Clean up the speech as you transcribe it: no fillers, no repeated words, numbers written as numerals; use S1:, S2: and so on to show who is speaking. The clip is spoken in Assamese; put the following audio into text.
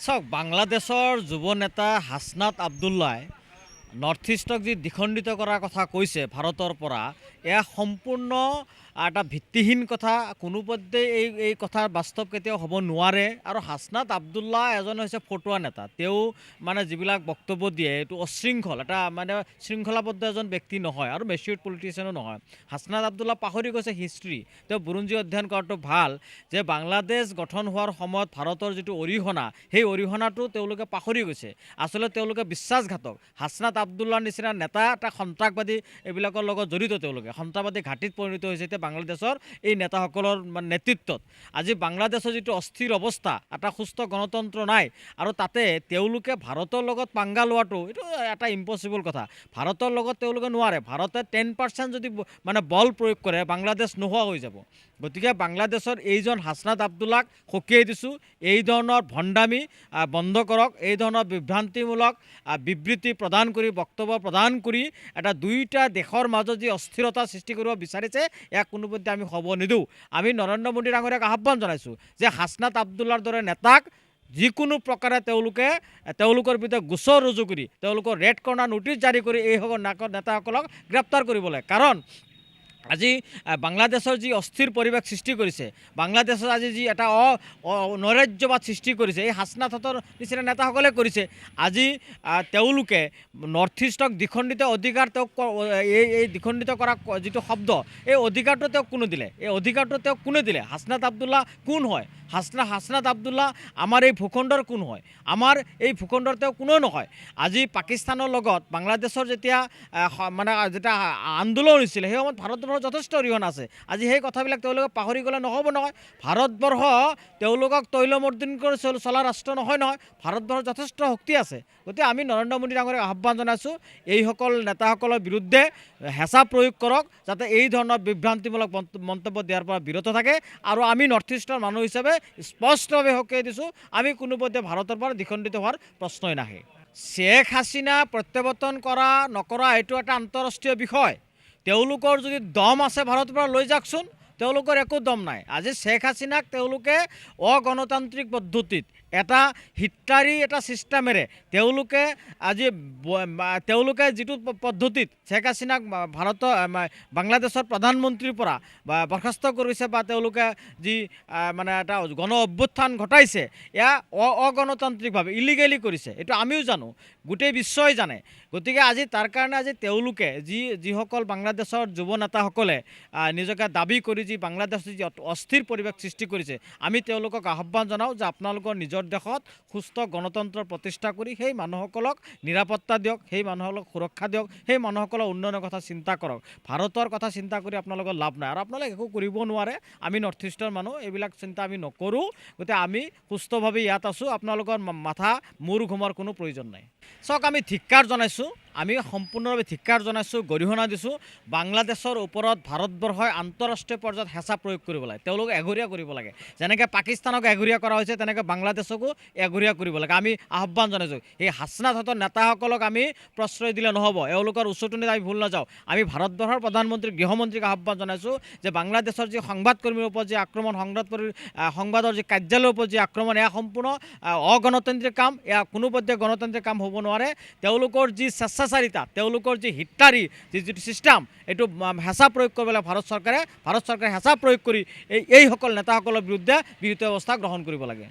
S1: চাওক, বাংলাদেশৰ যুৱ নেতা হাছনাত আব্দুল্লাই নৰ্থ ইষ্টক যি দ্বিখণ্ডিত কৰাৰ কথা কৈছে ভাৰতৰ পৰা, এয়া সম্পূৰ্ণ এটা ভিত্তিহীন কথা। কোনোপধ্যে এই কথাৰ বাস্তৱ কেতিয়াও হ'ব নোৱাৰে। আৰু হাছনাত আব্দুল্লা এজন হৈছে ফটুৱা নেতা। তেওঁ মানে যিবিলাক বক্তব্য দিয়ে এইটো অশৃংখল, এটা মানে শৃংখলাবদ্ধ এজন ব্যক্তি নহয় আৰু মেচিউৰ্ড পলিটিচিয়ানো নহয়। হাছনাত আব্দুল্লা পাহৰি গৈছে হিষ্ট্ৰী। তেওঁ বুৰঞ্জী অধ্যয়ন কৰাটো ভাল, যে বাংলাদেশ গঠন হোৱাৰ সময়ত ভাৰতৰ যিটো অৰিহণা, সেই অৰিহণাটো তেওঁলোকে পাহৰি গৈছে। আচলতে তেওঁলোকে বিশ্বাসঘাতক। হাছনাত আব্দুল্লাৰ নিচিনা নেতা এটা সন্ত্ৰাসবাদী এইবিলাকৰ লগত জড়িত। তেওঁলোকে সন্ত্ৰাসবাদী ঘাটিত পৰিণত হৈছে এতিয়া বাংলাদেশৰ এই নেতাসকলৰ নেতৃত্বত। আজি বাংলাদেশৰ যিটো অস্থিৰ অৱস্থা, এটা সুস্থ গণতন্ত্ৰ নাই, আৰু তাতে তেওঁলোকে ভাৰতৰ লগত পাংগা লোৱাটো এইটো এটা ইম্পচিবল কথা। ভাৰতৰ লগত তেওঁলোকে নোৱাৰে। ভাৰতে 10% যদি মানে বল প্ৰয়োগ কৰে, বাংলাদেশ নোহোৱা হৈ যাব। গতিকে বাংলাদেশৰ এইজন হাছনাত আব্দুল্লাক সকীয়াই দিছোঁ, এই ধৰণৰ ভণ্ডামি বন্ধ কৰক। এই ধৰণৰ বিভ্ৰান্তিমূলক বিবৃতি প্ৰদান কৰি, বক্তব্য প্ৰদান কৰি এটা দুয়োটা দেশৰ মাজত যি অস্থিৰতা সৃষ্টি কৰিব বিচাৰিছে, ইয়াক কোনোপধ্যে আমি হ'ব নিদিওঁ। আমি নৰেন্দ্ৰ মোদী ডাঙৰীয়াক আহ্বান জনাইছোঁ যে হাছনাত আব্দুল্লাৰ দৰে নেতাক যিকোনো প্ৰকাৰে তেওঁলোকৰ বিৰুদ্ধে গোচৰ ৰুজু কৰি, তেওঁলোকৰ ৰেড কৰ্ণাৰ নটিচ জাৰি কৰি এইসকল নেতাসকলক গ্ৰেপ্তাৰ কৰিব লাগে। কাৰণ আজি বাংলাদেশৰ যি অস্থিৰ পৰিৱেশ সৃষ্টি কৰিছে, বাংলাদেশত আজি যি এটা নৈৰাজ্যবাদ সৃষ্টি কৰিছে, এই হাছনাতহঁতৰ নিচিনা নেতাসকলে কৰিছে। আজি তেওঁলোকে নৰ্থ ইষ্টক দ্বিখণ্ডিত অধিকাৰ তেওঁক এই দ্বিখণ্ডিত কৰা যিটো শব্দ, এই অধিকাৰটো তেওঁক কোনে দিলে? এই অধিকাৰটো তেওঁক কোনে দিলে? হাছনাত আব্দুল্লা কোন হয়? হাছনাত আব্দুল্লা আমাৰ এই ভূখণ্ডৰ কোন হয়? আমাৰ এই ভূখণ্ডৰ তেওঁ কোনেও নহয়। আজি পাকিস্তানৰ লগত বাংলাদেশৰ যেতিয়া আন্দোলন হৈছিলে, সেই সময়ত ভাৰতবৰ্ষৰ যথেষ্ট অৰিহণা আছে। আজি সেই কথাবিলাক তেওঁলোকে পাহৰি গ'লে নহ'ব নহয়। ভাৰতবৰ্ষ তেওঁলোকক তৈলমৰ্দিন কৰি চলা ৰাষ্ট্ৰ নহয়। ভাৰতবৰ্ষৰ যথেষ্ট শক্তি আছে। গতিকে আমি নৰেন্দ্ৰ মোদী ডাঙৰীয়াক আহ্বান জনাইছোঁ, এইসকল নেতাসকলৰ বিৰুদ্ধে হেঁচা প্ৰয়োগ কৰক, যাতে এই ধৰণৰ বিভ্ৰান্তিমূলক মন্তব্য দিয়াৰ পৰা বিৰত থাকে। আৰু আমি নৰ্থ ইষ্টৰ মানুহ হিচাপে স্পষ্টভাৱে সকীয়াই দিছোঁ, আমি কোনোপধ্যে ভাৰতৰ পৰা দ্বিখণ্ডিত হোৱাৰ প্ৰশ্নই নাহে। শ্বেখ হাছিনা প্ৰত্যাৱৰ্তন কৰা নকৰা এইটো এটা আন্তঃৰাষ্ট্ৰীয় বিষয়। তেওঁলোকৰ যদি দম আছে ভাৰতৰ পৰা লৈ যাওকচোন, তেওঁলোকৰ একো দম নাই। আজি শ্বেখ হাছিনাক তেওঁলোকে অগণতান্ত্ৰিক পদ্ধতিত এটা হিটলাৰী এটা ছিষ্টেমেৰে তেওঁলোকে যিটো পদ্ধতিত শ্বেখ হাছিনাক বাংলাদেশৰ প্ৰধানমন্ত্ৰীৰ পৰা বৰ্খাস্ত কৰিছে, বা তেওঁলোকে যি মানে এটা গণ অভ্যুত্থান ঘটাইছে, এয়া অগণতান্ত্ৰিকভাৱে ইলিগেলি কৰিছে। এইটো আমিও জানো, গোটেই বিশ্বই জানে। গতিকে আজি তাৰ কাৰণে আজি তেওঁলোকে যিসকল বাংলাদেশৰ যুৱ নেতাসকলে নিজকে দাবী কৰি যি বাংলাদেশৰ যি অস্থিৰ পৰিৱেশ সৃষ্টি কৰিছে, আমি তেওঁলোকক আহ্বান জনাওঁ যে আপোনালোকৰ নিজৰ দেশত সুস্থ গণতন্ত্ৰ প্ৰতিষ্ঠা কৰি সেই মানুহসকলক নিৰাপত্তা দিয়ক, সেই মানুহসকলক সুৰক্ষা দিয়ক, সেই মানুহসকলৰ উন্নয়নৰ কথা চিন্তা কৰক। ভাৰতৰ কথা চিন্তা কৰি আপোনালোকৰ লাভ নাই, আৰু আপোনালোকে একো কৰিব নোৱাৰে। আমি নৰ্থ ইষ্টৰ মানুহ, এইবিলাক চিন্তা আমি নকৰোঁ। গতিকে আমি সুস্থভাৱে ইয়াত আছোঁ, আপোনালোকৰ মাথা মূৰ ঘুমৰ কোনো প্ৰয়োজন নাই। চাওক, আমি ধিক্কাৰ জনাইছোঁ, আমি সম্পূৰ্ণভাৱে ধিক্কাৰ জনাইছোঁ, গৰিহণা দিছোঁ। বাংলাদেশৰ ওপৰত ভাৰতবৰ্ষই আন্তঃৰাষ্ট্ৰীয় পৰ্যায়ত হেঁচা প্ৰয়োগ কৰিব লাগে, তেওঁলোকক এঘৰীয়া কৰিব লাগে। যেনেকৈ পাকিস্তানক এঘৰীয়া কৰা হৈছে, তেনেকৈ বাংলাদেশকো এঘৰীয়া কৰিব লাগে। আমি আহ্বান জনাইছোঁ, এই হাছনাতহঁতৰ নেতাসকলক আমি প্ৰশ্ৰয় দিলে নহ'ব, এওঁলোকৰ উচতনিত আমি ভুল নাযাওঁ। আমি ভাৰতবৰ্ষৰ প্ৰধানমন্ত্ৰী গৃহমন্ত্ৰীক আহ্বান জনাইছোঁ যে বাংলাদেশৰ যি সংবাদকৰ্মীৰ ওপৰত যি আক্ৰমণ, সংবাদৰ যি কাৰ্যালয়ৰ ওপৰত যি আক্ৰমণ, এয়া সম্পূৰ্ণ অগণতান্ত্ৰিক কাম, এয়া কোনোপধ্যে গণতান্ত্ৰিক কাম হ'ব নোৱাৰে। তেওঁলোকৰ যি স্বেচ্ছাচাৰিতা, তেওঁলোকৰ যি হিটলাৰী যিটো ছিষ্টেম, এইটো হেঁচা প্ৰয়োগ কৰিব লাগে ভাৰত চৰকাৰে হেঁচা প্ৰয়োগ কৰি এইসকল নেতাসকলৰ বিৰুদ্ধে বিহিত ব্যৱস্থা গ্ৰহণ কৰিব লাগে।